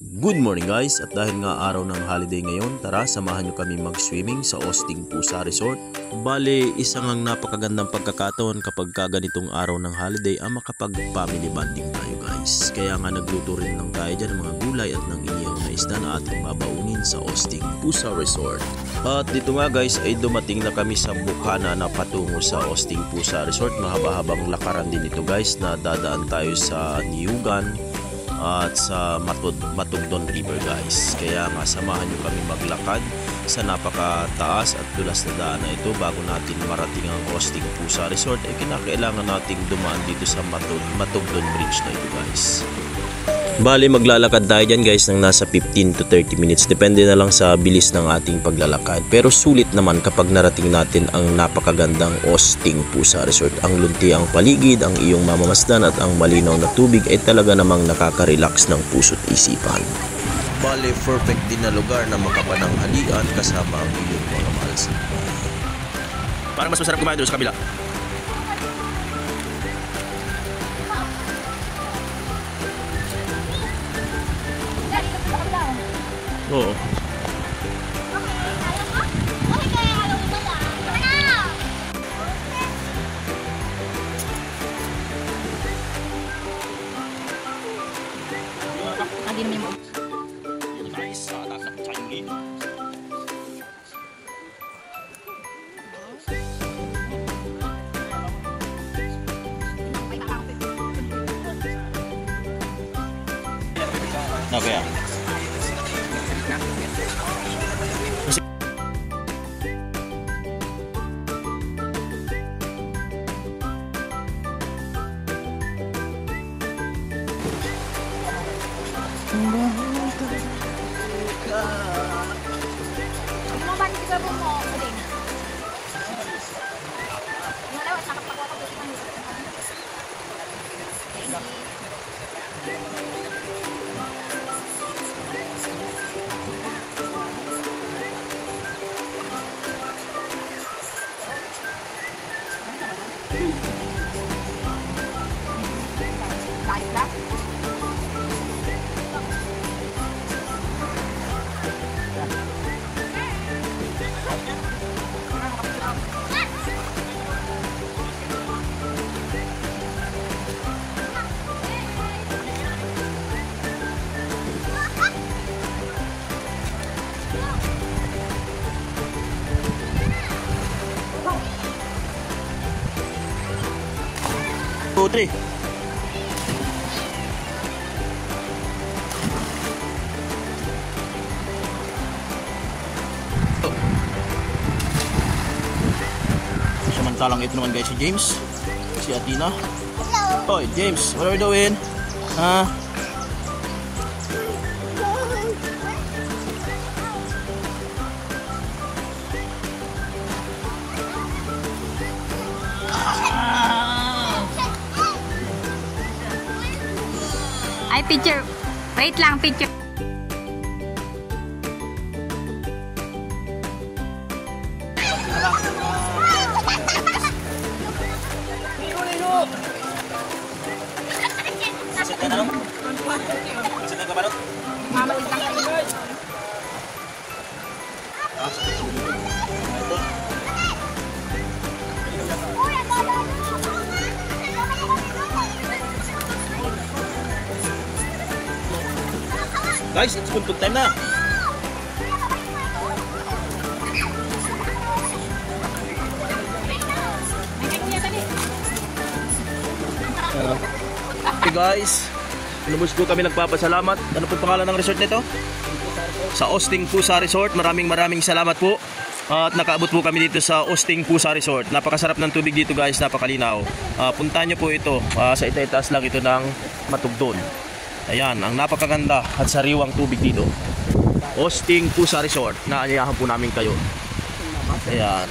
Good morning guys, at dahil nga araw ng holiday ngayon, tara samahan nyo kami mag-swimming sa Osting Pusa Resort. Bale, isang ang napakagandang pagkakataon kapag ganitong araw ng holiday ang makapag-family bonding tayo guys. Kaya nga nagluto rin lang tayo dyan ng mga gulay at ng inihaw na isda na ating babaunin sa Osting Pusa Resort. At dito nga guys ay dumating na kami sa bukana na patungo sa Osting Pusa Resort. Mahaba-habang lakaran din ito guys na dadaan tayo sa Niugan at sa Matugdon River guys. Kaya nga samahan nyo kami maglakad sa napakataas at dulas na daan na ito bago natin marating ang Osting Pusa Resort. Ay kinakailangan nating dumaan dito sa Matugdon Bridge na ito guys. Bali maglalakad tayo dyan guys ng nasa 15 to 30 minutes. Depende na lang sa bilis ng ating paglalakad. Pero sulit naman kapag narating natin ang napakagandang Osting Pusa Resort. Ang luntiang paligid, ang iyong mamamasdan at ang malinaw na tubig ay talaga namang nakaka-relax ng puso't isipan. Bali perfect din na lugar na makapananghalian kasama ang iyong mga mahal. Parang mas masarap kumain doon sa kabila. Oo. Okay. Putri. Samantalang ito naman guys si James, si Athena. Hello. Oy James, what are you doing? Ha? Ay, picture. Wait lang, picture. Guys, it's good time na. Okay guys, lubos ko kami nagpapasalamat. Ano po pangalan ng resort nito? Sa Osting Pusa Resort. Maraming salamat po. At nakaabot po kami dito sa Osting Pusa Resort. Napakasarap ng tubig dito guys, napakalinaw. Puntahan nyo po ito. Sa itaas lang ito ng Matugdon. Ayan, ang napakaganda at sariwang tubig dito. Osting Pusa Resort. Naanyayahan po namin kayo. Ayan.